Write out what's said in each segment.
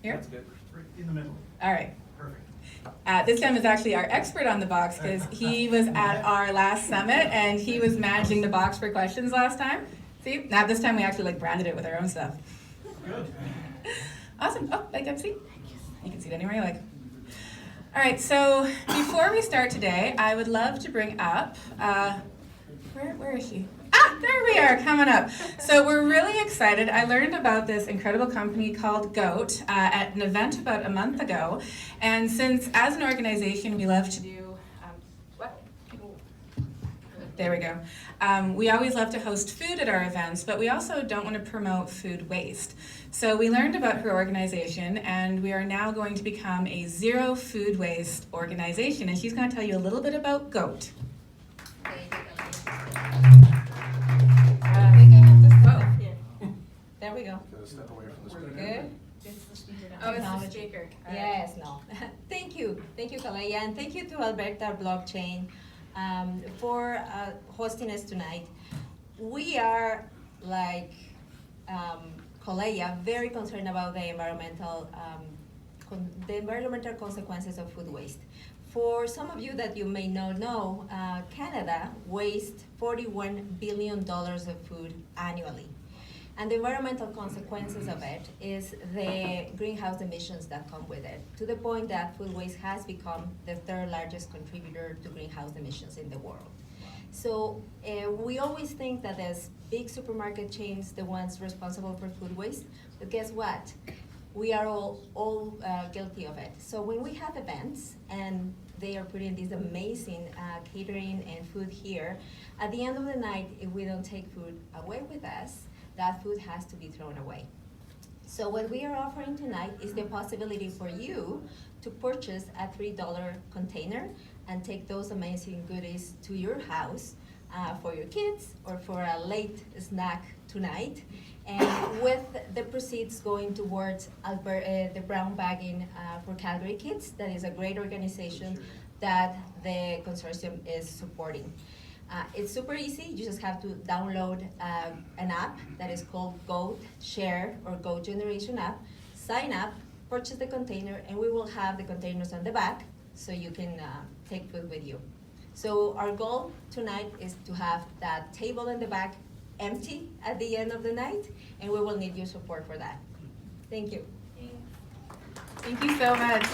Here? That's good. Right in the middle. All right. Perfect. This time is actually our expert on the box because he was at our last summit and he was managing the box for questions last time. See, now this time we actually like branded it with our own stuff. Good. Awesome. Oh, like that, see? You can see it anywhere you like. All right, so before we start today, I would love to bring up, where is she? Ah, there we are, coming up. So we're really excited. I learned about this incredible company called GOAT at an event about a month ago. And since as an organization, we love to do, what? There we go. We always love to host food at our events, but we also don't want to promote food waste. So we learned about her organization, and we are now going to become a zero food waste organization. And she's going to tell you a little bit about GOAT. There we go. Step away from the speaker. Good. Oh, it's the speaker. Yes, no. Thank you, Kalaya, and thank you to Alberta Blockchain for hosting us tonight. We are, like Kalaya, very concerned about the environmental consequences of food waste. For some of you that you may not know, Canada wastes $41 billion of food annually. And the environmental consequences of it is the greenhouse emissions that come with it, to the point that food waste has become the third largest contributor to greenhouse emissions in the world. So we always think that as big supermarket chains, the ones responsible for food waste, but guess what? We are all guilty of it. So when we have events and they are putting this amazing catering and food here, at the end of the night, if we don't take food away with us, that food has to be thrown away. So what we are offering tonight is the possibility for you to purchase a $3 container and take those amazing goodies to your house for your kids or for a late snack tonight. And with the proceeds going towards the brown bagging for Calgary Kids, that is a great organization that the consortium is supporting. It's super easy. You just have to download an app that is called Goat Share or Goat Generation app. Sign up, purchase the container, and we will have the containers on the back so you can take food with you. So our goal tonight is to have that table in the back empty at the end of the night, and we will need your support for that. Thank you. Thank you so much.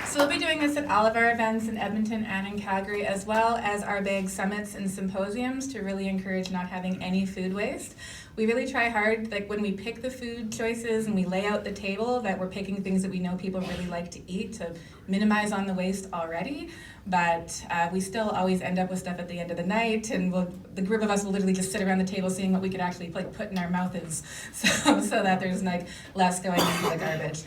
So we'll be doing this at all of our events in Edmonton and in Calgary, as well as our big summits and symposiums to really encourage not having any food waste. We really try hard, like when we pick the food choices and we lay out the table, that we're picking things that we know people really like to eat to minimize on the waste already. But we still always end up with stuff at the end of the night, and the group of us will literally just sit around the table seeing what we could actually like put in our mouths, so that there's like less going into the garbage.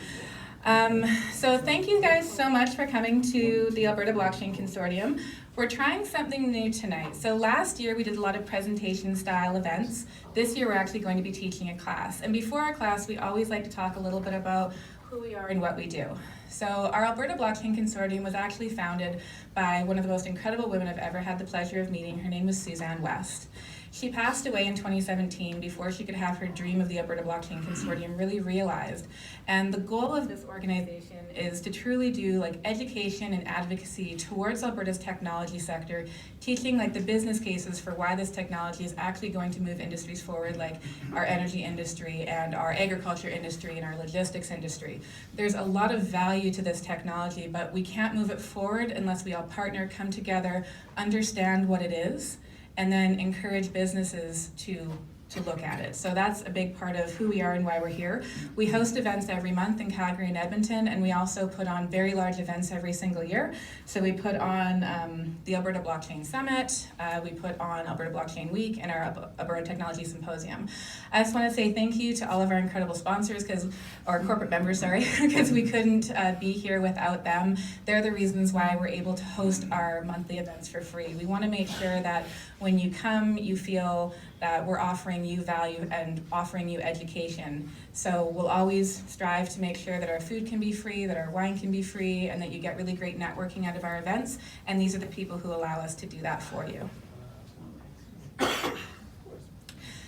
So thank you guys so much for coming to the Alberta Blockchain Consortium. We're trying something new tonight. So last year we did a lot of presentation style events. This year we're actually going to be teaching a class. And before our class, we always like to talk a little bit about who we are and what we do. So our Alberta Blockchain Consortium was actually founded by one of the most incredible women I've ever had the pleasure of meeting. Her name was Suzanne West. She passed away in 2017 before she could have her dream of the Alberta Blockchain Consortium really realized. And the goal of this organization is to truly do like education and advocacy towards Alberta's technology sector, teaching like the business cases for why this technology is actually going to move industries forward, like our energy industry and our agriculture industry and our logistics industry. There's a lot of value to this technology, but we can't move it forward unless we all partner, come together, understand what it is, and then encourage businesses to look at it. So that's a big part of who we are and why we're here. We host events every month in Calgary and Edmonton, and we also put on very large events every single year. So we put on the Alberta Blockchain Summit, we put on Alberta Blockchain Week, and our Alberta Technology Symposium. I just want to say thank you to all of our incredible sponsors, or corporate members, sorry, because we couldn't be here without them. They're the reasons why we're able to host our monthly events for free. We want to make sure that when you come, you feel that we're offering you value and offering you education. So we'll always strive to make sure that our food can be free, that our wine can be free, and that you get really great networking out of our events. And these are the people who allow us to do that for you.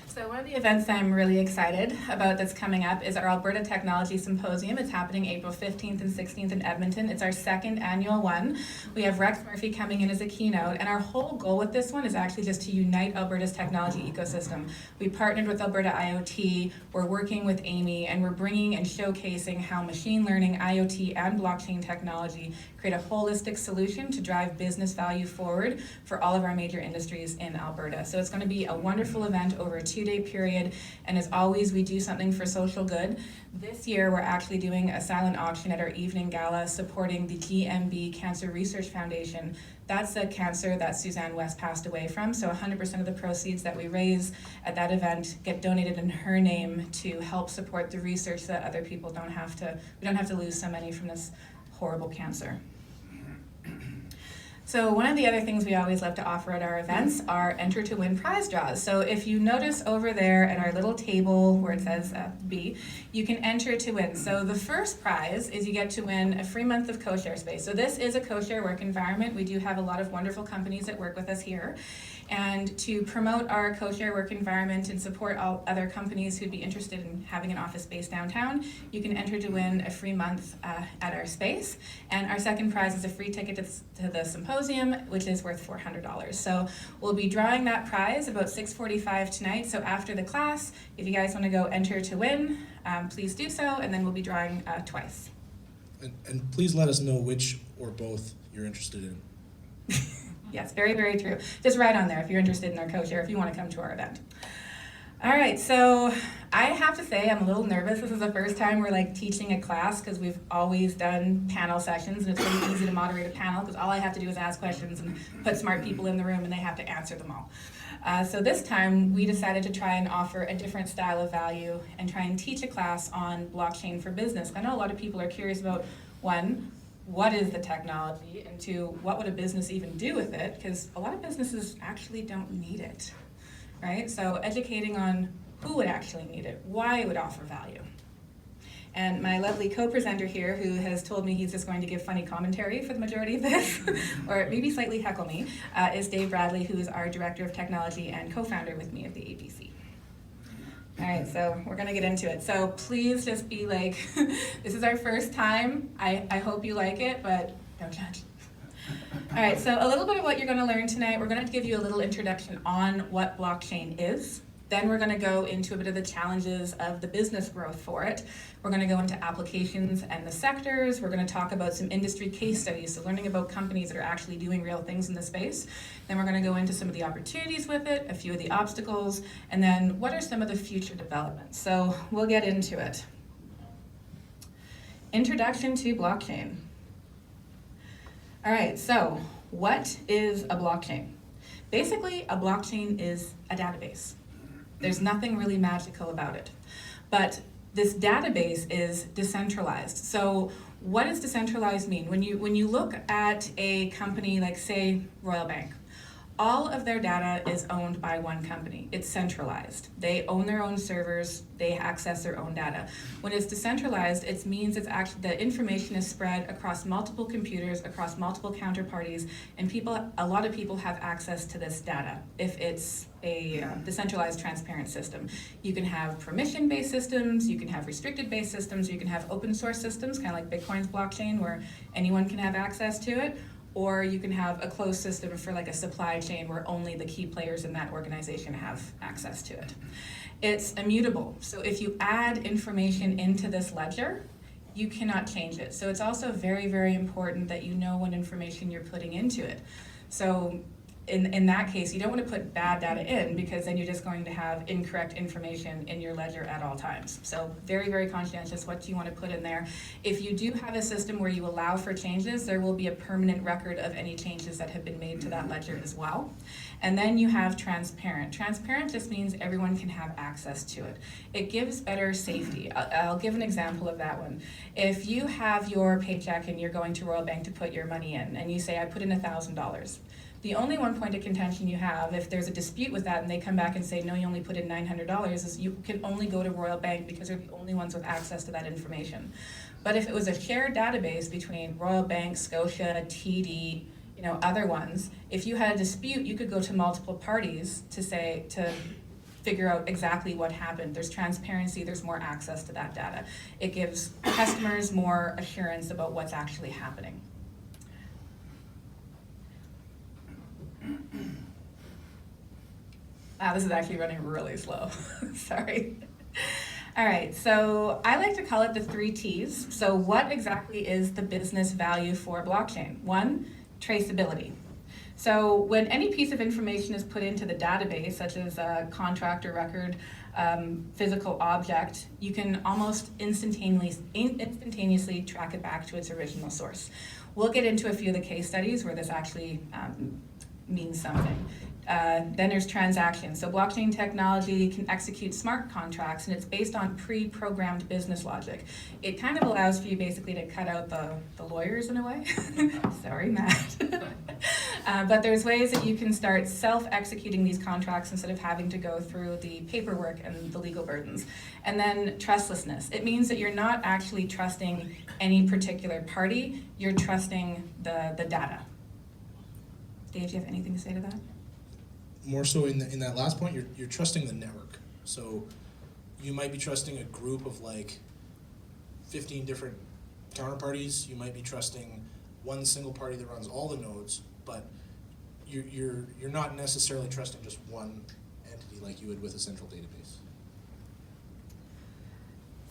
So So one of the events I'm really excited about that's coming up is our Alberta Technology Symposium. It's happening April 15th and 16th in Edmonton. It's our second annual one. We have Rex Murphy coming in as a keynote, and our whole goal with this one is actually just to unite Alberta's technology ecosystem. We partnered with Alberta IoT, we're working with Amy, and we're bringing and showcasing how machine learning, IoT, and blockchain technology create a holistic solution to drive business value forward for all of our major industries in Alberta. So it's going to be a wonderful event over a 2-day period, and as always, we do something for social good. This year, we're actually doing a silent auction at our evening gala supporting the GMB Cancer Research Foundation. That's the cancer that Suzanne West passed away from, so 100% of the proceeds that we raise at that event get donated in her name to help support the research so that other people we don't have to lose so many from this horrible cancer. So one of the other things we always love to offer at our events are enter to win prize draws. So if you notice over there at our little table where it says B, you can enter to win. So the first prize is you get to win a free month of co-share space. So this is a co-share work environment. We do have a lot of wonderful companies that work with us here. And to promote our co-share work environment and support all other companies who'd be interested in having an office space downtown, you can enter to win a free month at our space. And our second prize is a free ticket to the symposium, which is worth $400. So we'll be drawing that prize about 6:45 tonight. So after the class, if you guys want to go enter to win, please do so, and then we'll be drawing twice. And please let us know which or both you're interested in. Yes, very, very true. Just write on there if you're interested in our co-share, if you want to come to our event. All right, so I have to say I'm a little nervous. This is the first time we're teaching a class because we've always done panel sessions, and it's really easy to moderate a panel because all I have to do is ask questions and put smart people in the room and they have to answer them all. So this time we decided to try and offer a different style of value and try and teach a class on blockchain for business. I know a lot of people are curious about, one, what is the technology, and two, what would a business even do with it? Because a lot of businesses actually don't need it, right? So educating on who would actually need it, why it would offer value. And my lovely co-presenter here, who has told me he's just going to give funny commentary for the majority of this, or maybe slightly heckle me, is Dave Bradley, who is our Director of Technology and co-founder with me of the ABC. All right, so we're gonna get into it. So please just be this is our first time. I hope you like it, but don't judge. All right, so a little bit of what you're gonna learn tonight. We're gonna give you a little introduction on what blockchain is. Then we're gonna go into a bit of the challenges of the business growth for it. We're gonna go into applications and the sectors. We're gonna talk about some industry case studies, so learning about companies that are actually doing real things in the space. Then we're gonna go into some of the opportunities with it, a few of the obstacles, and then what are some of the future developments. So we'll get into it. Introduction to blockchain. All right, so what is a blockchain? Basically, a blockchain is a database. There's nothing really magical about it. But this database is decentralized. So what does decentralized mean? When you look at a company like, say, Royal Bank, all of their data is owned by one company. It's centralized. They own their own servers. They access their own data. When it's decentralized, it means it's actually the information is spread across multiple computers, across multiple counterparties, and a lot of people have access to this data if it's a decentralized, transparent system. You can have permission-based systems, you can have restricted-based systems, you can have open source systems, kind of like Bitcoin's blockchain, where anyone can have access to it. Or you can have a closed system for a supply chain where only the key players in that organization have access to it. It's immutable. So if you add information into this ledger, you cannot change it. So it's also very, very important that you know what information you're putting into it. So in that case, you don't want to put bad data in because then you're just going to have incorrect information in your ledger at all times. So very, very conscientious what you want to put in there. If you do have a system where you allow for changes, there will be a permanent record of any changes that have been made to that ledger as well. And then you have transparent. Transparent just means everyone can have access to it. It gives better safety. I'll give an example of that one. If you have your paycheck and you're going to Royal Bank to put your money in, and you say, I put in $1,000, the only one point of contention you have, if there's a dispute with that and they come back and say, no, you only put in $900, is you can only go to Royal Bank because they're the only ones with access to that information. But if it was a shared database between Royal Bank, Scotia, TD, other ones, if you had a dispute, you could go to multiple parties to figure out exactly what happened. There's transparency, there's more access to that data. It gives customers more assurance about what's actually happening. Wow, this is actually running really slow. Sorry. All right, so I like to call it the 3 T's. So what exactly is the business value for blockchain? 1, traceability. So when any piece of information is put into the database, such as a contract or record, physical object, you can almost instantaneously track it back to its original source. We'll get into a few of the case studies where this actually means something. Then there's transactions. So blockchain technology can execute smart contracts, and it's based on pre-programmed business logic. It kind of allows for you basically to cut out the lawyers in a way. Sorry, Matt. But there's ways that you can start self-executing these contracts instead of having to go through the paperwork and the legal burdens. And then trustlessness. It means that you're not actually trusting any particular party, you're trusting the data. Dave, do you have anything to say to that? More so in that last point, you're trusting the network. So you might be trusting a group of like 15 different counterparties. You might be trusting one single party that runs all the nodes, but you're not necessarily trusting just one entity like you would with a central database.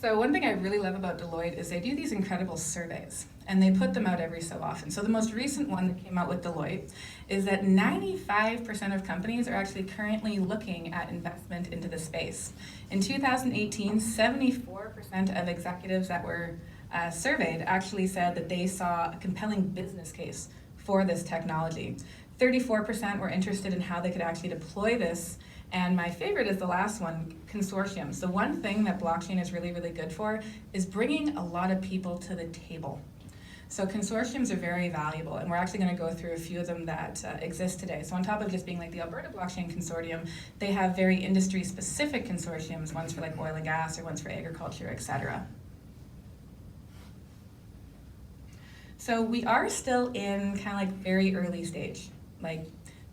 So one thing I really love about Deloitte is they do these incredible surveys, and they put them out every so often. So the most recent one that came out with Deloitte is that 95% of companies are actually currently looking at investment into the space. In 2018, 74% of executives that were surveyed actually said that they saw a compelling business case for this technology. 34% were interested in how they could actually deploy this. And my favorite is the last one, consortiums. The one thing that blockchain is really, really good for is bringing a lot of people to the table. So consortiums are very valuable, and we're actually going to go through a few of them that exist today. So on top of just being like the Alberta Blockchain Consortium, they have very industry-specific consortiums, ones for like oil and gas or ones for agriculture, etc. So we are still in kind of like very early stage. Like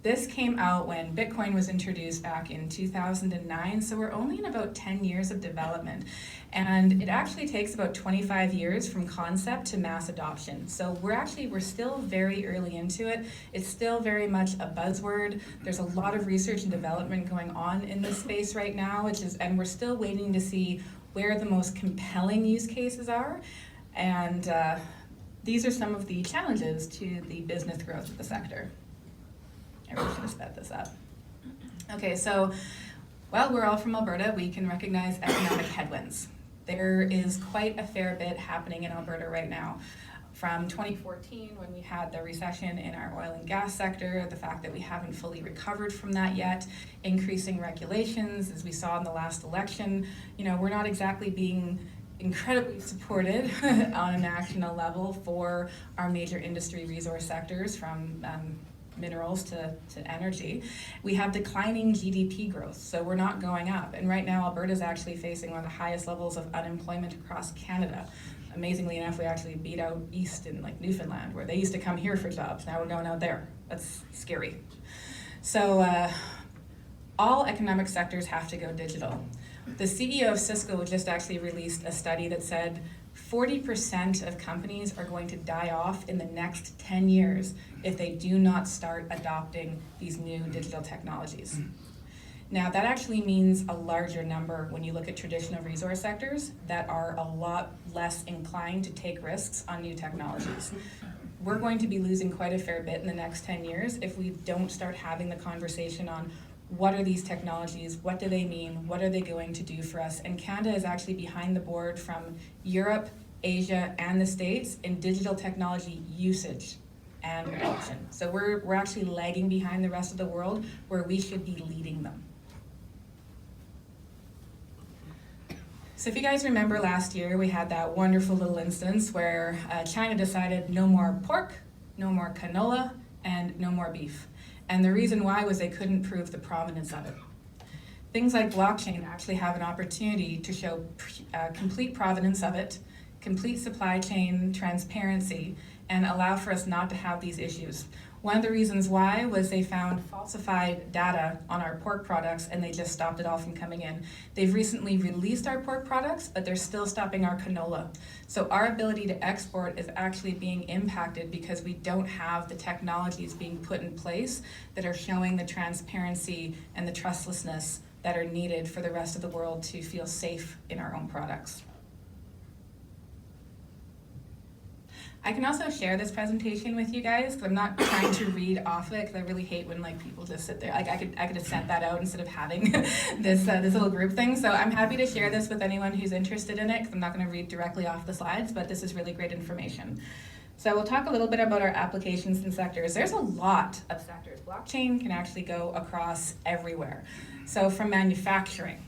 this came out when Bitcoin was introduced back in 2009, so we're only in about 10 years of development. And it actually takes about 25 years from concept to mass adoption. So we're still very early into it. It's still very much a buzzword. There's a lot of research and development going on in this space right now, and we're still waiting to see where the most compelling use cases are. And these are some of the challenges to the business growth of the sector. I really should have sped this up. Okay, so, well, we're all from Alberta. We can recognize economic headwinds. There is quite a fair bit happening in Alberta right now. From 2014, when we had the recession in our oil and gas sector, the fact that we haven't fully recovered from that yet, increasing regulations, as we saw in the last election, we're not exactly being incredibly supported on a national level for our major industry resource sectors, from minerals to energy. We have declining GDP growth, so we're not going up. And right now, Alberta is actually facing one of the highest levels of unemployment across Canada. Amazingly enough, we actually beat out east in like Newfoundland, where they used to come here for jobs. Now we're going out there. That's scary. So all economic sectors have to go digital. The CEO of Cisco just actually released a study that said 40% of companies are going to die off in the next 10 years if they do not start adopting these new digital technologies. Now, that actually means a larger number when you look at traditional resource sectors that are a lot less inclined to take risks on new technologies. We're going to be losing quite a fair bit in the next 10 years if we don't start having the conversation on what are these technologies, what do they mean, what are they going to do for us? And Canada is actually behind the board from Europe, Asia, and the States in digital technology usage and adoption. So we're actually lagging behind the rest of the world where we should be leading them. So if you guys remember last year, we had that wonderful little instance where China decided no more pork, no more canola, and no more beef. And the reason why was they couldn't prove the provenance of it. Things like blockchain actually have an opportunity to show complete provenance of it, complete supply chain transparency, and allow for us not to have these issues. One of the reasons why was they found falsified data on our pork products and they just stopped it all from coming in. They've recently released our pork products, but they're still stopping our canola. So our ability to export is actually being impacted because we don't have the technologies being put in place that are showing the transparency and the trustlessness that are needed for the rest of the world to feel safe in our own products. I can also share this presentation with you guys because I'm not trying to read off it because I really hate when like people just sit there. Like I could have sent that out instead of having this little group thing. So I'm happy to share this with anyone who's interested in it because I'm not going to read directly off the slides, but this is really great information. So we'll talk a little bit about our applications and sectors. There's a lot of sectors. Blockchain can actually go across everywhere. So from manufacturing,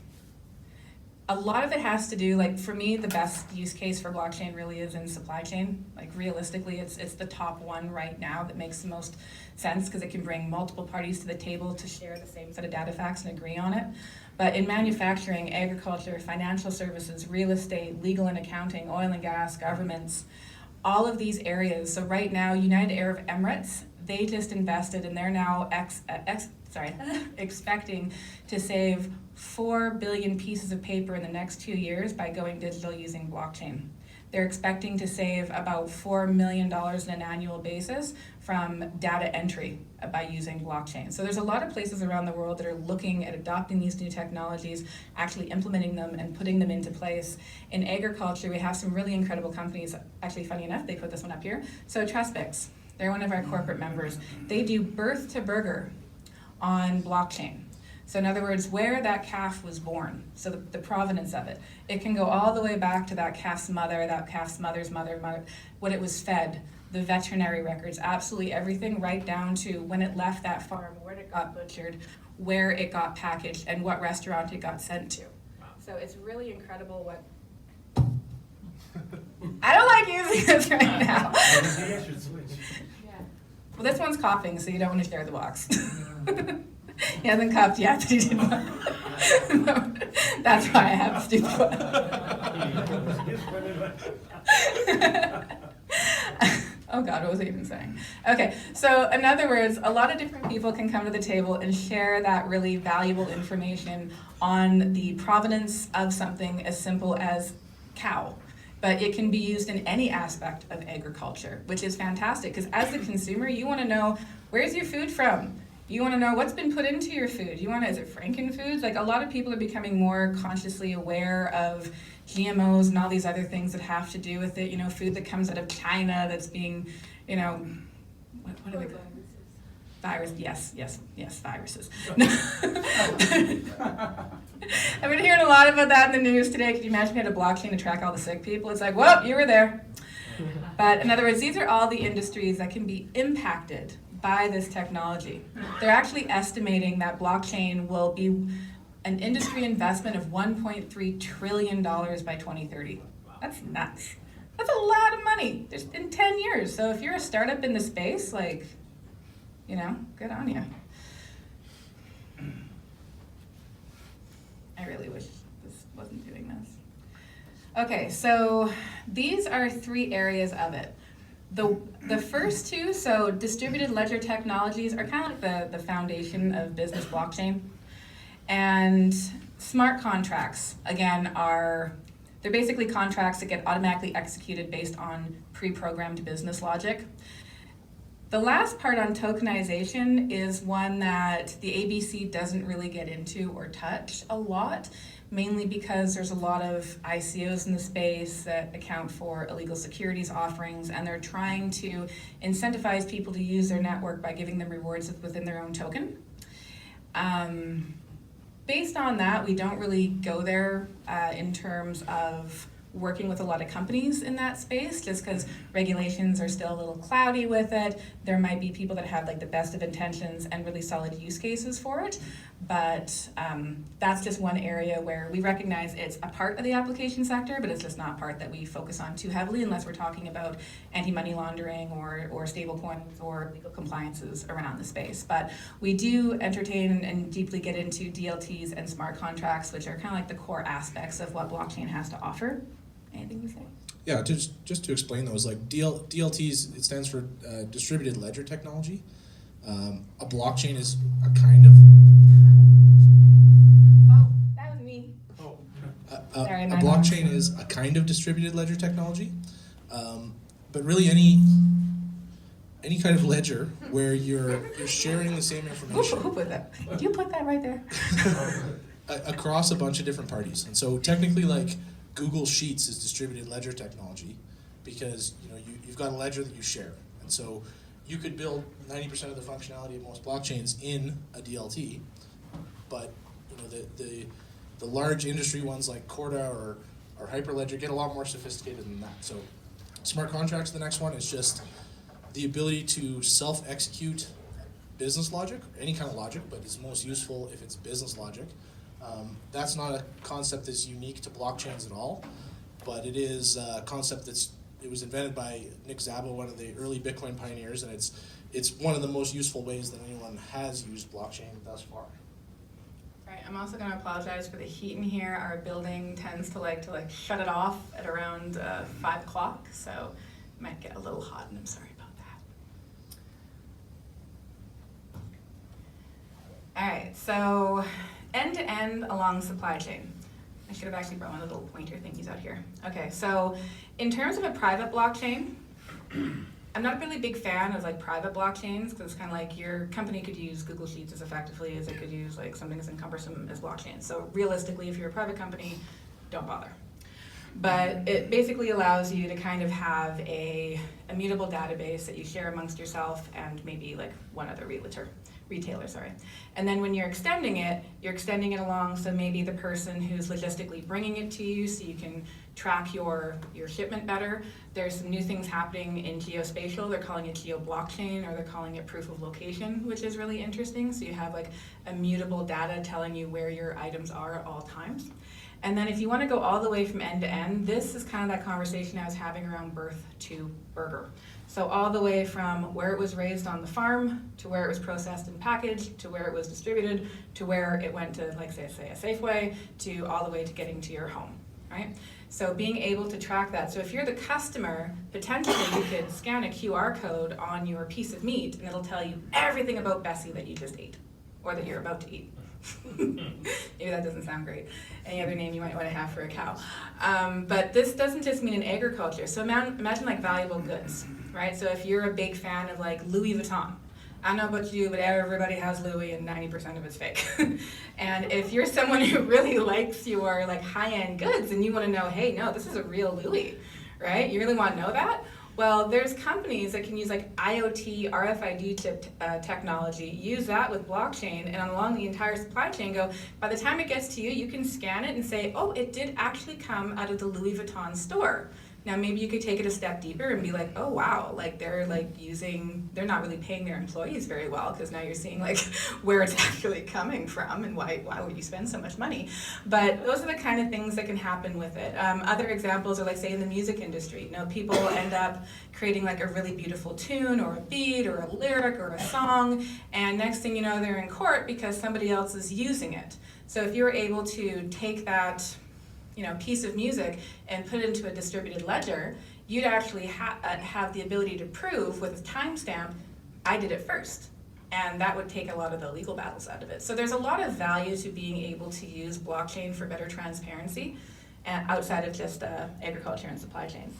a lot of it has to do, like for me, the best use case for blockchain really is in supply chain. Like realistically, it's the top one right now that makes the most sense because it can bring multiple parties to the table to share the same set of data facts and agree on it. But in manufacturing, agriculture, financial services, real estate, legal and accounting, oil and gas, governments, all of these areas. So right now, United Arab Emirates, they just invested and they're now expecting to save 4 billion pieces of paper in the next 2 years by going digital using blockchain. They're expecting to save about $4 million on an annual basis from data entry by using blockchain. So there's a lot of places around the world that are looking at adopting these new technologies, actually implementing them and putting them into place. In agriculture, we have some really incredible companies. Actually, funny enough, they put this one up here. So Trustbix, they're one of our corporate members. They do birth to burger on blockchain. So in other words, where that calf was born, so the provenance of it, it can go all the way back to that calf's mother, that calf's mother's mother, what it was fed, the veterinary records, absolutely everything, right down to when it left that farm, where it got butchered, where it got packaged, and what restaurant it got sent to. So it's really incredible what... I don't like using this right now. Well, this one's coughing, so you don't want to share the box. He hasn't coughed yet, but he didn't want. That's why I have a stupid one. Oh God, what was I even saying? Okay, so in other words, a lot of different people can come to the table and share that really valuable information on the provenance of something as simple as cow. But it can be used in any aspect of agriculture, which is fantastic because as a consumer, you want to know where's your food from? You want to know what's been put into your food. Is it Frankenfoods? Like a lot of people are becoming more consciously aware of GMOs and all these other things that have to do with it. You know, food that comes out of China that's being, what are they called? Virus, yes, viruses. I've been hearing a lot about that in the news today. Could you imagine if you had a blockchain to track all the sick people? It's like, well, you were there. But in other words, these are all the industries that can be impacted by this technology. They're actually estimating that blockchain will be an industry investment of $1.3 trillion by 2030. That's nuts. That's a lot of money just in 10 years. So if you're a startup in the space, like, good on you. I really wish this wasn't doing this. Okay, so these are 3 areas of it. The first 2, so distributed ledger technologies are kind of like the foundation of business blockchain. And smart contracts, again, they're basically contracts that get automatically executed based on pre-programmed business logic. The last part on tokenization is one that the ABC doesn't really get into or touch a lot, mainly because there's a lot of ICOs in the space that account for illegal securities offerings, and they're trying to incentivize people to use their network by giving them rewards within their own token. Based on that, we don't really go there in terms of working with a lot of companies in that space, just because regulations are still a little cloudy with it. There might be people that have like the best of intentions and really solid use cases for it, but that's just one area where we recognize it's a part of the application sector, but it's just not a part that we focus on too heavily unless we're talking about anti-money laundering or stable coins or legal compliances around the space. But we do entertain and deeply get into DLTs and smart contracts, which are kind of like the core aspects of what blockchain has to offer. Anything to say? Yeah, just to explain those, like DLTs, it stands for distributed ledger technology. A blockchain is a kind of Oh, that was me. Oh, Sorry, a my blockchain is a kind of distributed ledger technology, but really any kind of ledger where you're sharing the same Who information put that? Did you put that right there? across a bunch of different parties. And so technically, like Google Sheets is distributed ledger technology because you've got a ledger that you share, and so you could build 90% of the functionality of most blockchains in a DLT, but the large industry ones like Corda or Hyperledger get a lot more sophisticated than that. So smart contracts, the next one, is just the ability to self-execute business logic, or any kind of logic, but it's most useful if it's business logic. That's not a concept that's unique to blockchains at all, but it is a concept it was invented by Nick Szabo, one of the early Bitcoin pioneers, and it's one of the most useful ways that anyone has used blockchain thus far. Right, I'm also going to apologize for the heat in here. Our building tends to like shut it off at around 5 o'clock, so it might get a little hot, and I'm sorry about that. All right, so end-to-end along supply chain. I should have actually brought one of the little pointer thingies out here. Okay, so in terms of a private blockchain, I'm not a really big fan of like private blockchains because it's kind of like your company could use Google Sheets as effectively as it could use like something as encumbersome as blockchain. So realistically, if you're a private company, don't bother. But it basically allows you to kind of have a immutable database that you share amongst yourself and maybe like one other retailer, sorry. And then when you're extending it along, so maybe the person who's logistically bringing it to you so you can track your shipment better. There's some new things happening in geospatial. They're calling it geo-blockchain, or they're calling it proof of location, which is really interesting. So you have like immutable data telling you where your items are at all times. And then if you want to go all the way from end to end, this is kind of that conversation I was having around birth to burger. So all the way from where it was raised on the farm, to where it was processed and packaged, to where it was distributed, to where it went to, like say a Safeway, to all the way to getting to your home, right? So being able to track that. So if you're the customer, potentially you could scan a QR code on your piece of meat and it'll tell you everything about Bessie that you just ate, or that you're about to eat. Maybe that doesn't sound great. Any other name you might want to have for a cow. But this doesn't just mean in agriculture. So imagine like valuable goods, right? So if you're a big fan of like Louis Vuitton, I don't know about you, but everybody has Louis and 90% of it's fake. And if you're someone who really likes your like high-end goods and you want to know, hey, no, this is a real Louis, right? You really want to know that? Well, there's companies that can use like IoT, RFID chip technology, use that with blockchain, and along the entire supply chain go, by the time it gets to you, you can scan it and say, oh, it did actually come out of the Louis Vuitton store. Now, maybe you could take it a step deeper and be like, oh, wow, like they're not really paying their employees very well, because now you're seeing like where it's actually coming from and why would you spend so much money? But those are the kind of things that can happen with it. Other examples are like, say, in the music industry, people end up creating like a really beautiful tune or a beat or a lyric or a song, and next thing you know, they're in court because somebody else is using it. So if you're able to take that piece of music and put it into a distributed ledger, you'd actually have the ability to prove with a timestamp, I did it first. And that would take a lot of the legal battles out of it. So there's a lot of value to being able to use blockchain for better transparency outside of just agriculture and supply chains.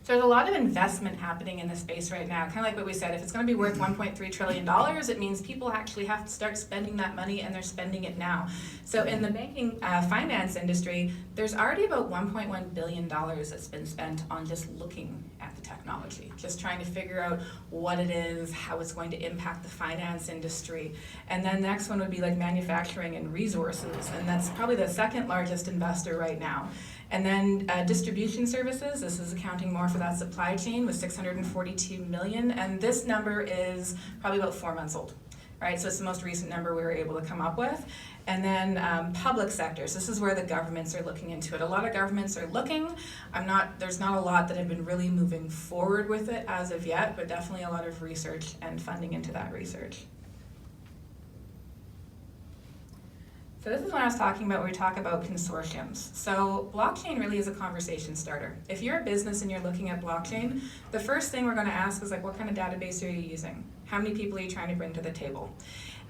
So there's a lot of investment happening in this space right now. Kind of like what we said, if it's going to be worth $1.3 trillion, it means people actually have to start spending that money, and they're spending it now. So in the banking finance industry, there's already about $1.1 billion that's been spent on just looking at the technology, just trying to figure out what it is, how it's going to impact the finance industry. And then the next one would be like manufacturing and resources, and that's probably the second largest investor right now. And then distribution services, this is accounting more for that supply chain, with $642 million, and this number is probably about 4 months old, right? So it's the most recent number we were able to come up with. And then public sectors, this is where the governments are looking into it. A lot of governments are looking. There's not a lot that have been really moving forward with it as of yet, but definitely a lot of research and funding into that research. So this is what I was talking about when we talk about consortiums. So blockchain really is a conversation starter. If you're a business and you're looking at blockchain, the first thing we're going to ask is like, what kind of database are you using? How many people are you trying to bring to the table?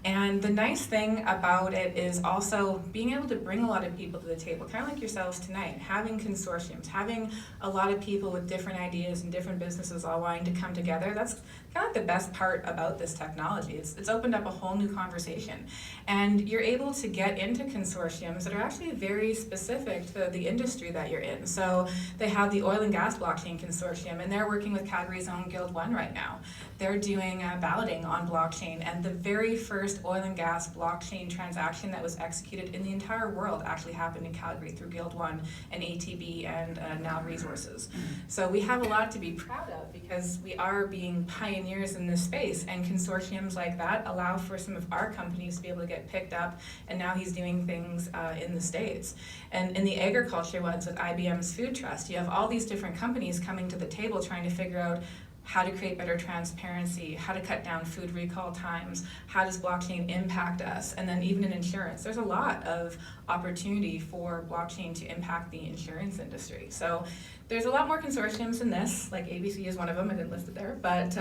And the nice thing about it is also being able to bring a lot of people to the table, kind of like yourselves tonight, having consortiums, having a lot of people with different ideas and different businesses all wanting to come together. That's kind of like the best part about this technology. It's opened up a whole new conversation. And you're able to get into consortiums that are actually very specific to the industry that you're in. So they have the oil and gas blockchain consortium, and they're working with Calgary's own Guild 1 right now. They're doing balloting on blockchain, and the very first oil and gas blockchain transaction that was executed in the entire world actually happened in Calgary through Guild 1 and ATB and Now Resources. So we have a lot to be proud of because we are being pioneers in this space, and consortiums like that allow for some of our companies to be able to get picked up, and now he's doing things in the States. And in the agriculture ones with IBM's Food Trust, you have all these different companies coming to the table trying to figure out how to create better transparency, how to cut down food recall times, how does blockchain impact us, and then even in insurance. There's a lot of opportunity for blockchain to impact the insurance industry. So there's a lot more consortiums than this, like ABC is one of them, I didn't list it there, but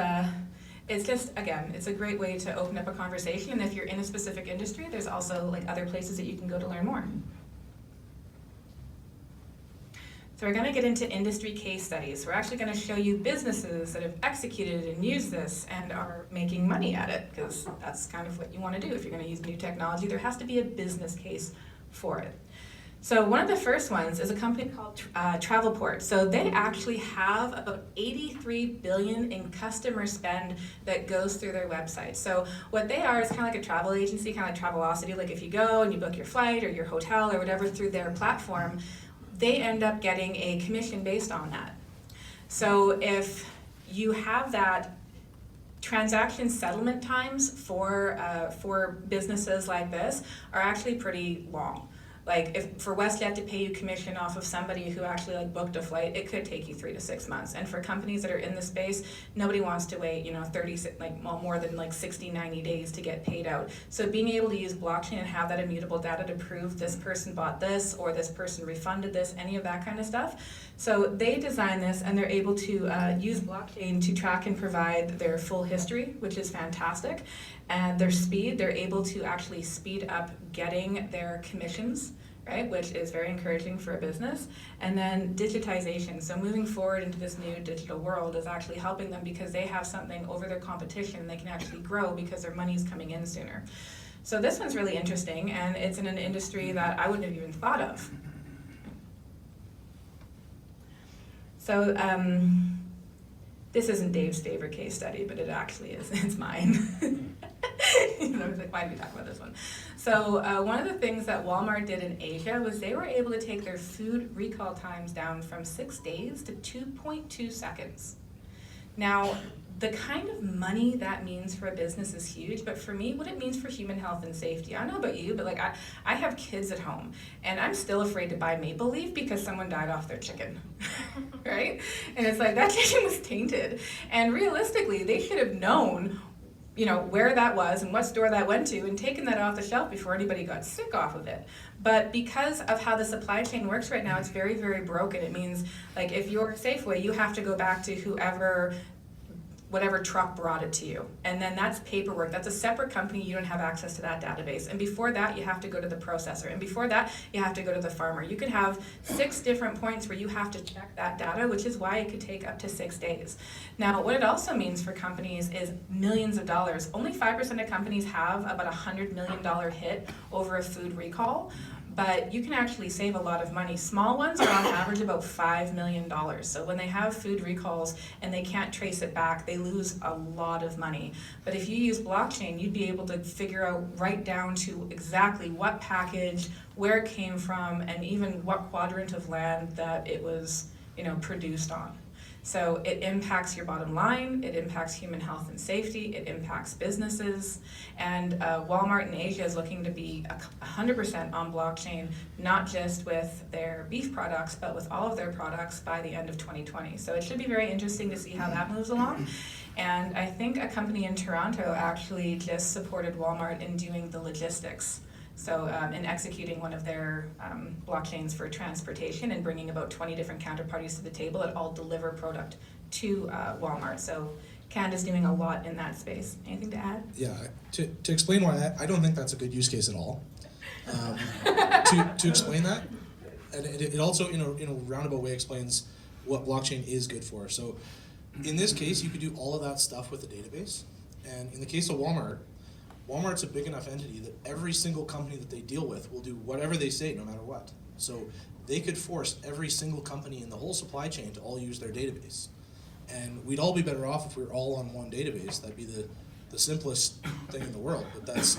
it's just, again, it's a great way to open up a conversation, and if you're in a specific industry, there's also like other places that you can go to learn more. So we're going to get into industry case studies. We're actually going to show you businesses that have executed and used this and are making money at it, because that's kind of what you want to do if you're going to use new technology. There has to be a business case for it. So one of the first ones is a company called Travelport. So they actually have about 83 billion in customer spend that goes through their website. So what they are is kind of like a travel agency, kind of like Travelocity. Like if you go and you book your flight or your hotel or whatever through their platform, they end up getting a commission based on that. So if you have that, transaction settlement times for businesses like this are actually pretty long. Like if for WestJet to pay you commission off of somebody who actually like booked a flight, it could take you 3 to 6 months. And for companies that are in the space, nobody wants to wait, 30, more than 60, 90 days to get paid out. So being able to use blockchain and have that immutable data to prove this person bought this or this person refunded this, any of that kind of stuff. So they design this and they're able to use blockchain to track and provide their full history, which is fantastic. And their speed, they're able to actually speed up getting their commissions, right, which is very encouraging for a business. And then digitization, so moving forward into this new digital world is actually helping them because they have something over their competition. They can actually grow because their money's coming in sooner. So this one's really interesting, and it's in an industry that I wouldn't have even thought of. So this isn't Dave's favorite case study, but it actually is. It's mine. I was like, why did we talk about this one? So one of the things that Walmart did in Asia was they were able to take their food recall times down from 6 days to 2.2 seconds. Now, the kind of money that means for a business is huge, but for me, what it means for human health and safety, I don't know about you, but I have kids at home, and I'm still afraid to buy maple leaf because someone died off their chicken, right? And it's like, that chicken was tainted, and realistically, they should have known where that was and what store that went to and taken that off the shelf before anybody got sick off of it. But because of how the supply chain works right now, it's very, very broken. It means, like, if you're Safeway, you have to go back to whatever truck brought it to you. And then that's paperwork. That's a separate company. You don't have access to that database. And before that, you have to go to the processor. And before that, you have to go to the farmer. You could have 6 different points where you have to check that data, which is why it could take up to 6 days. Now, what it also means for companies is millions of dollars. Only 5% of companies have about a $100 million hit over a food recall. But you can actually save a lot of money. Small ones are on average about $5 million. So when they have food recalls and they can't trace it back, they lose a lot of money. But if you use blockchain, you'd be able to figure out right down to exactly what package, where it came from, and even what quadrant of land that it was, produced on. So it impacts your bottom line, it impacts human health and safety, it impacts businesses, and Walmart in Asia is looking to be 100% on blockchain, not just with their beef products, but with all of their products by the end of 2020. So it should be very interesting to see how that moves along. And I think a company in Toronto actually just supported Walmart in doing the logistics. So in executing one of their blockchains for transportation and bringing about 20 different counterparties to the table that all deliver product to Walmart. So Canada's doing a lot in that space. Anything to add? Yeah, to explain why I don't think that's a good use case at all. To explain that, and it also in a roundabout way explains what blockchain is good for. So in this case, you could do all of that stuff with a database. And in the case of Walmart, Walmart's a big enough entity that every single company that they deal with will do whatever they say no matter what. So they could force every single company in the whole supply chain to all use their database. And we'd all be better off if we were all on one database. That'd be the simplest thing in the world. But that's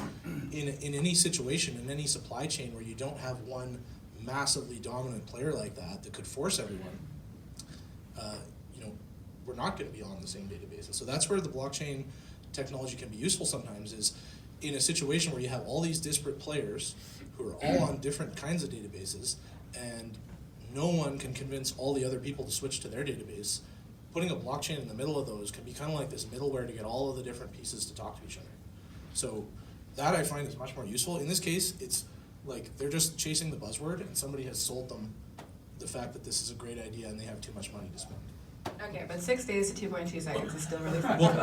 in any situation, in any supply chain where you don't have one massively dominant player like that could force everyone, we're not going to be on the same database. And so that's where the blockchain technology can be useful sometimes, is in a situation where you have all these disparate players who are all on different kinds of databases, and no one can convince all the other people to switch to their database. Putting a blockchain in the middle of those can be kind of like this middleware to get all of the different pieces to talk to each other. So that I find is much more useful. In this case, it's like they're just chasing the buzzword, and somebody has sold them the fact that this is a great idea and they have too much money to spend. Okay, but 6 days to 2.2 seconds is still really fun. Well,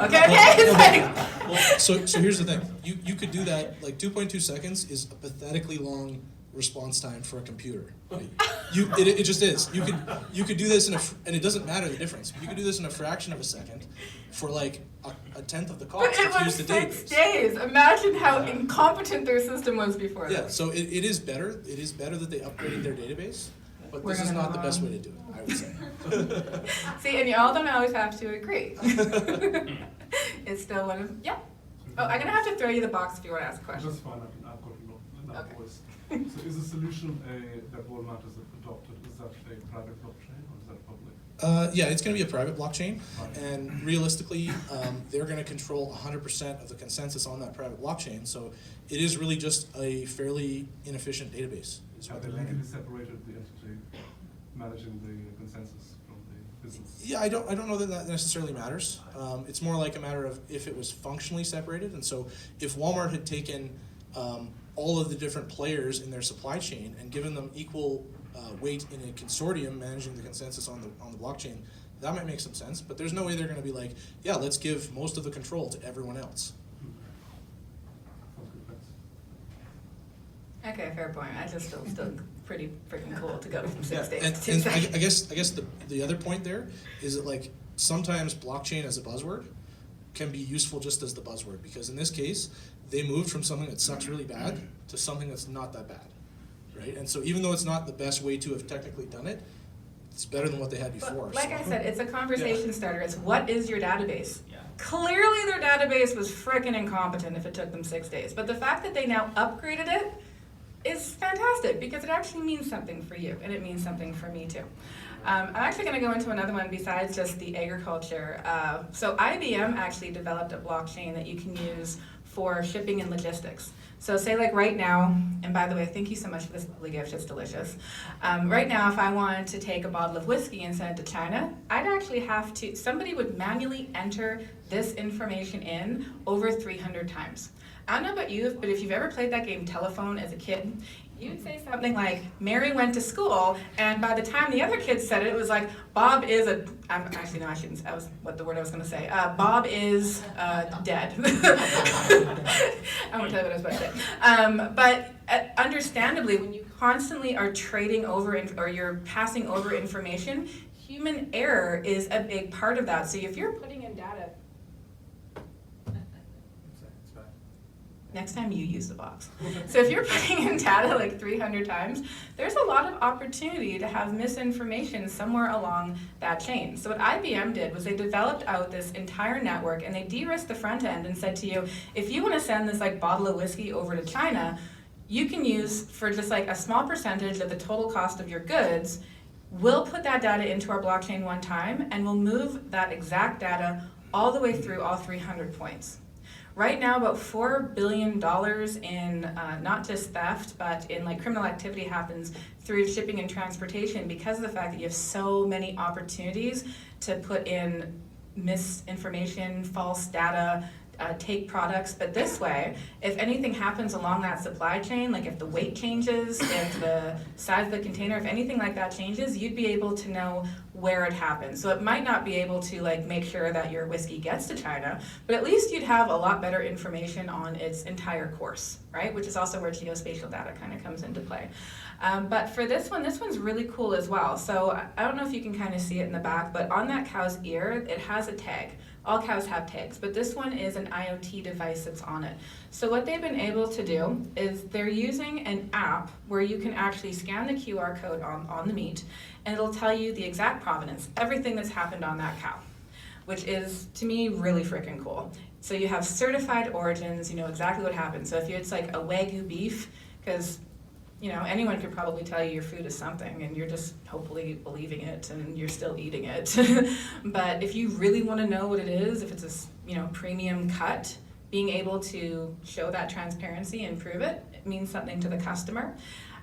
so here's the thing. You could do that, like 2.2 seconds is a pathetically long response time for a computer. Right? It just is. You could do this and it doesn't matter the difference. You could do this in a fraction of a second for like a tenth of the cost But it if you use was the 6 database. days. Imagine how incompetent their system was before Yeah, this. so it is better. It is better that they upgraded their database, but We're this is gonna not the move best on. way to do it, I would say. See, and y'all don't always have to agree. It's still one of, yeah. Oh, I'm gonna have to throw you the box if you want to ask a question. Just fine, I've got enough Okay. voice. So is the solution that Walmart has adopted, is that a private blockchain or is that public? Yeah, it's going to be a private blockchain, Right. and realistically, they're going to control 100% of the consensus on that private blockchain. So it is really just a fairly inefficient database. Is what Have they they're legally running. separated the entity managing the consensus from the business? Yeah, I don't know that that necessarily matters. It's more like a matter of if it was functionally separated, and so if Walmart had taken all of the different players in their supply chain and given them equal weight in a consortium managing the consensus on the blockchain, that might make some sense. But there's no way they're going to be like, yeah, let's give most of the control to everyone else. Sounds good, thanks. Okay, fair point. I just still pretty freaking cool to go from 6 Yeah, days and, to 2 and seconds. I guess the other point there is that like sometimes blockchain as a buzzword can be useful just as the buzzword, because in this case they moved from something that sucks really bad to something that's not that bad, right? And so even though it's not the best way to have technically done it, it's better than what they had before. But like so. I said, it's a conversation starter. It's what is your database? Yeah. Clearly their database was frickin' incompetent if it took them 6 days. But the fact that they now upgraded it is fantastic, because it actually means something for you, and it means something for me too. I'm actually going to go into another one besides just the agriculture. So IBM actually developed a blockchain that you can use for shipping and logistics. So say like right now, and by the way, thank you so much for this lovely gift, it's delicious. Right now, if I wanted to take a bottle of whiskey and send it to China, I'd actually have to, somebody would manually enter this information in over 300 times. I don't know about you, but if you've ever played that game Telephone as a kid, you'd say something like, Mary went to school, and by the time the other kids said it, it was like, Bob is a, actually no, I shouldn't, that was what the word I was gonna say. Bob is dead. I won't tell you what I was about to say. But understandably, when you constantly are trading over, or you're passing over information, human error is a big part of that. So if you're putting in data, next time you use the box. So if you're putting in data like 300 times, there's a lot of opportunity to have misinformation somewhere along that chain. So what IBM did was they developed out this entire network, and they de-risked the front end and said to you, if you want to send this like bottle of whiskey over to China, you can use, for just like a small percentage of the total cost of your goods, we'll put that data into our blockchain one time, and we'll move that exact data all the way through all 300 points. Right now, about $4 billion in not just theft, but in like criminal activity happens through shipping and transportation, because of the fact that you have so many opportunities to put in misinformation, false data, take products, but this way, if anything happens along that supply chain, like if the weight changes, if the size of the container, if anything like that changes, you'd be able to know where it happened. So it might not be able to like make sure that your whiskey gets to China, but at least you'd have a lot better information on its entire course, right? Which is also where geospatial data kind of comes into play. But for this one's really cool as well. So I don't know if you can kind of see it in the back, but on that cow's ear, it has a tag. All cows have tags, but this one is an IoT device that's on it. So what they've been able to do is they're using an app where you can actually scan the QR code on the meat, and it'll tell you the exact provenance, everything that's happened on that cow, which is, to me, really freaking cool. So you have certified origins, you know exactly what happened. So if it's like a Wagyu beef, because you know, anyone could probably tell you your food is something and you're just hopefully believing it and you're still eating it. But if you really want to know what it is, if it's a, you know, premium cut, being able to show that transparency and prove it, it means something to the customer.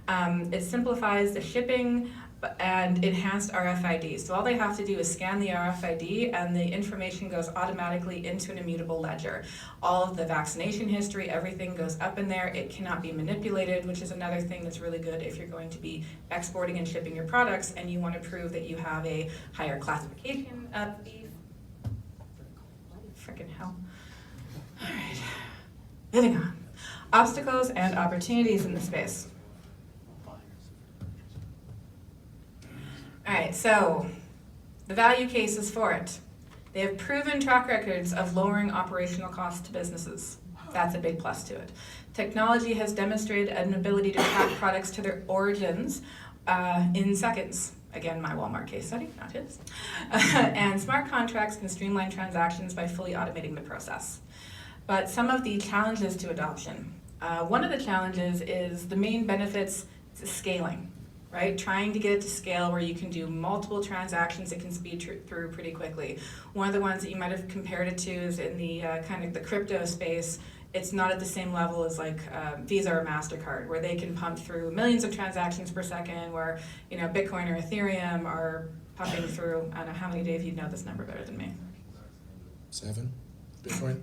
It simplifies the shipping and enhanced RFID. So all they have to do is scan the RFID and the information goes automatically into an immutable ledger. All of the vaccination history, everything goes up in there. It cannot be manipulated, which is another thing that's really good if you're going to be exporting and shipping your products and you want to prove that you have a higher classification of beef. Frickin' hell. All right, moving on. Obstacles and opportunities in the space. All right, so the value cases for it. They have proven track records of lowering operational costs to businesses. That's a big plus to it. Technology has demonstrated an ability to track products to their origins in seconds. Again, my Walmart case study, not his. And smart contracts can streamline transactions by fully automating the process. But some of the challenges to adoption. One of the challenges is the main benefits is scaling. Right? Trying to get it to scale where you can do multiple transactions that can speed through pretty quickly. One of the ones that you might have compared it to is in the kind of the crypto space. It's not at the same level as like Visa or MasterCard, where they can pump through millions of transactions per second, where you know Bitcoin or Ethereum are pumping through, I don't know how many, Dave, you'd know this number better than me. 7 Bitcoin.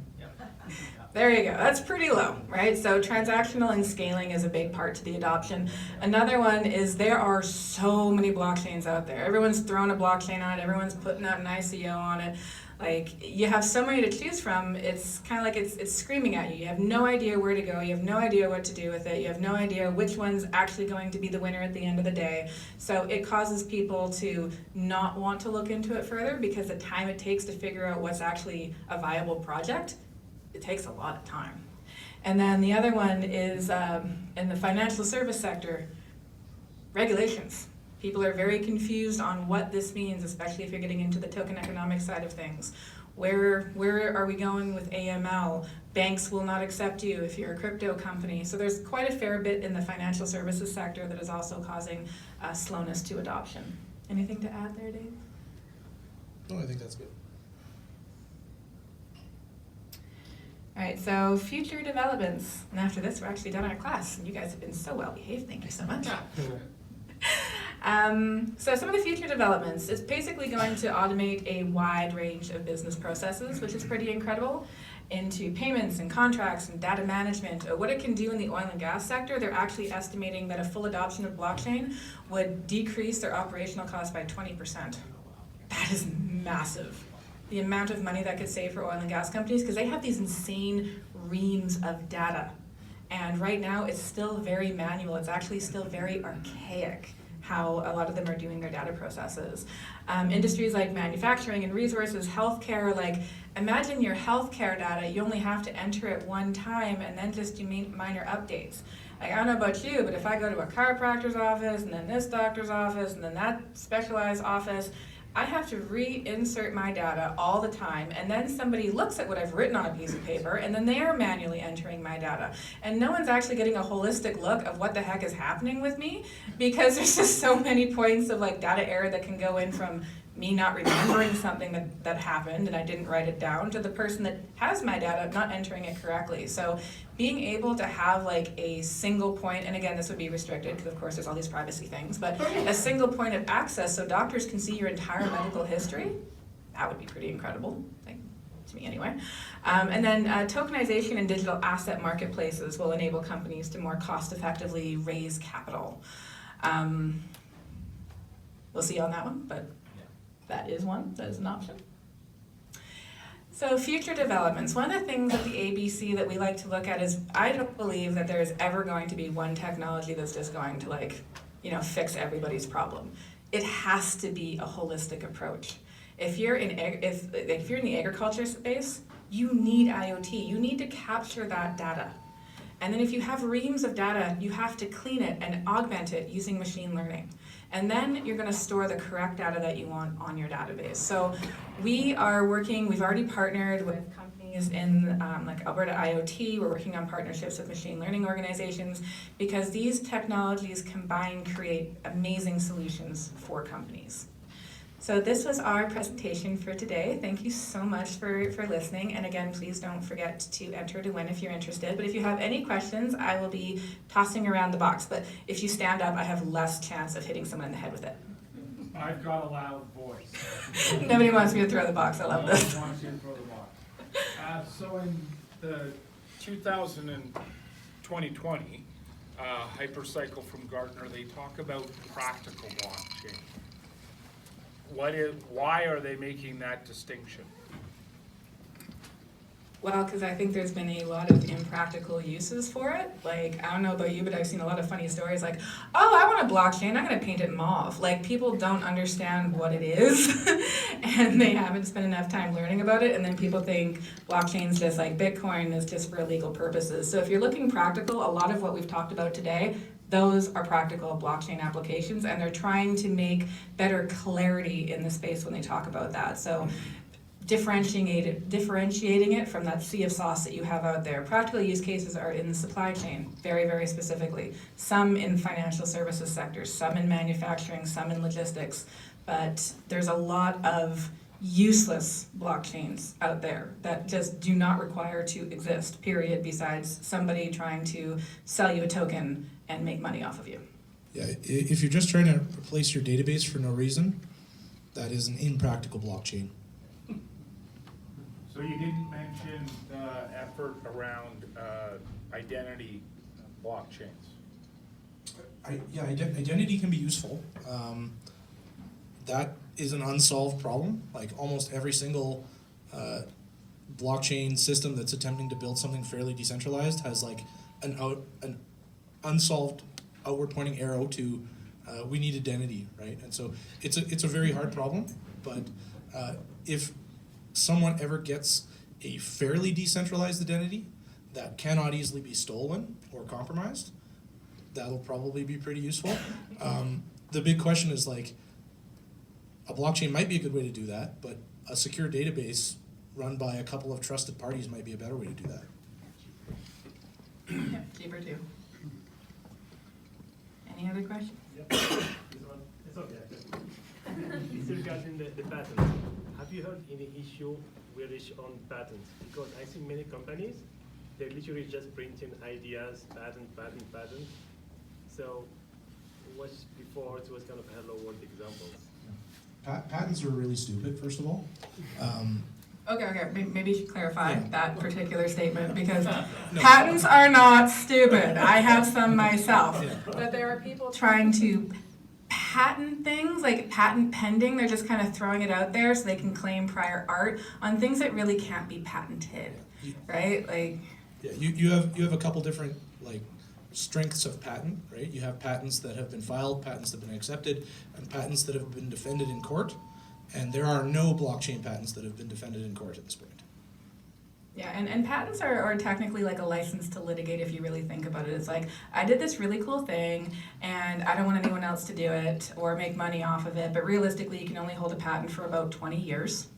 There you go. That's pretty low, right? So transactional and scaling is a big part to the adoption. Another one is there are so many blockchains out there. Everyone's throwing a blockchain on it. Everyone's putting out an ICO on it. Like, you have so many to choose from. It's kind of like it's screaming at you. You have no idea where to go. You have no idea what to do with it. You have no idea which one's actually going to be the winner at the end of the day. So it causes people to not want to look into it further because the time it takes to figure out what's actually a viable project, it takes a lot of time. And then the other one is in the financial service sector, regulations. People are very confused on what this means, especially if you're getting into the token economic side of things. Where are we going with AML? Banks will not accept you if you're a crypto company. So there's quite a fair bit in the financial services sector that is also causing slowness to adoption. Anything to add there, Dave? No, I think that's good. All right, so future developments. And after this, we're actually done our class. And you guys have been so well behaved. Thank you so much. So some of the future developments, it's basically going to automate a wide range of business processes, which is pretty incredible, into payments and contracts and data management. What it can do in the oil and gas sector, they're actually estimating that a full adoption of blockchain would decrease their operational costs by 20%. That is massive. The amount of money that could save for oil and gas companies, because they have these insane reams of data. And right now, it's still very manual. It's actually still very archaic how a lot of them are doing their data processes. Industries like manufacturing and resources, healthcare, like imagine your healthcare data, you only have to enter it one time and then just do minor updates. Like, I don't know about you, but if I go to a chiropractor's office and then this doctor's office and then that specialized office, I have to reinsert my data all the time, and then somebody looks at what I've written on a piece of paper, and then they are manually entering my data. And no one's actually getting a holistic look of what the heck is happening with me, because there's just so many points of like data error that can go in from me not remembering something that happened and I didn't write it down, to the person that has my data not entering it correctly. So being able to have like a single point, and again, this would be restricted because of course there's all these privacy things, but a single point of access so doctors can see your entire medical history, that would be pretty incredible. Like, to me anyway. And then tokenization and digital asset marketplaces will enable companies to more cost effectively raise capital. We'll see on that one, but that is one, that is an option. So future developments. One of the things at the ABC that we like to look at is, I don't believe that there is ever going to be one technology that's just going to, like, you know, fix everybody's problem. It has to be a holistic approach. If you're in the agriculture space, you need IoT. You need to capture that data. And then if you have reams of data, you have to clean it and augment it using machine learning. And then you're gonna store the correct data that you want on your database. So we are working, we've already partnered with companies in like Alberta IoT. We're working on partnerships with machine learning organizations because these technologies combined create amazing solutions for companies. So this was our presentation for today. Thank you so much for listening. And again, please don't forget to enter to win if you're interested. But if you have any questions, I will be tossing around the box. But if you stand up, I have less chance of hitting someone in the head with it. I've got a loud voice. Nobody wants me to throw the box. I love this. No one wants you to throw the box. So in the 2020 hypercycle from Gartner, they talk about practical blockchain. Why are they making that distinction? Well, because I think there's been a lot of impractical uses for it. Like, I don't know about you, but I've seen a lot of funny stories like, oh, I want a blockchain, I'm gonna paint it mauve. Like, people don't understand what it is, and they haven't spent enough time learning about it, and then people think blockchain's just like Bitcoin is just for illegal purposes. So if you're looking practical, a lot of what we've talked about today, those are practical blockchain applications, and they're trying to make better clarity in the space when they talk about that. So differentiating it from that sea of sauce that you have out there. Practical use cases are in the supply chain, very, very specifically. Some in financial services sectors, some in manufacturing, some in logistics. But there's a lot of useless blockchains out there that just do not require to exist, period, besides somebody trying to sell you a token and make money off of you. Yeah, if you're just trying to replace your database for no reason, that is an impractical blockchain. So you didn't mention the effort around identity blockchains. Identity can be useful. That is an unsolved problem. Like almost every single blockchain system that's attempting to build something fairly decentralized has like an unsolved outward pointing arrow to we need identity, right? And so it's a very hard problem, but if someone ever gets a fairly decentralized identity that cannot easily be stolen or compromised, that'll probably be pretty useful. The big question is like, a blockchain might be a good way to do that, but a secure database run by a couple of trusted parties might be a better way to do that. Yeah, cheaper too. Any other questions? Yep. This one, it's okay. It's regarding the patent. Have you heard any issue with on patents? Because I see many companies, they're literally just printing ideas, patent. So, before it was kind of hello world examples. Patents are really stupid, first of all. Okay, maybe you should clarify Yeah. that particular statement, because patents are not stupid. I have some myself. Yeah. But there are people trying to patent things, like patent pending. They're just kind of throwing it out there so they can claim prior art on things that really can't be patented, right? Like, Yeah, you have a couple different like strengths of patent, right? You have patents that have been filed, patents that have been accepted, and patents that have been defended in court. And there are no blockchain patents that have been defended in court at this point. yeah, and patents are technically like a license to litigate if you really think about it. It's like, I did this really cool thing, and I don't want anyone else to do it or make money off of it, but realistically, you can only hold a patent for about 20 years.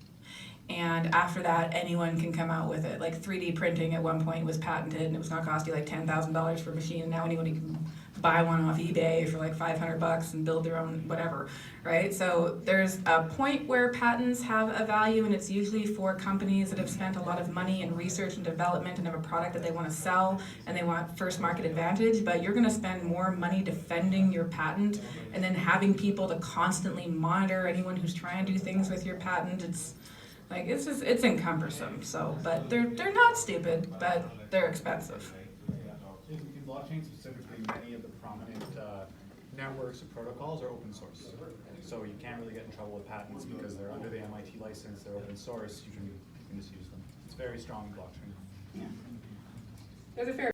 And after that, anyone can come out with it. Like 3D printing at one point was patented, and it was gonna cost you like $10,000 for a machine, and now anybody can buy one off eBay for like $500 and build their own whatever, right? So there's a point where patents have a value, and it's usually for companies that have spent a lot of money in research and development and have a product that they want to sell and they want first market advantage, but you're going to spend more money defending your patent and then having people to constantly monitor anyone who's trying to do things with your patent. Like, it's just, it's encumbersome, so, but they're not stupid, but they're expensive. In blockchain specifically, many of the prominent networks or protocols are open source. So you can't really get in trouble with patents because they're under the MIT license, they're open source, you can just use them. It's very strong in blockchain. There's a fair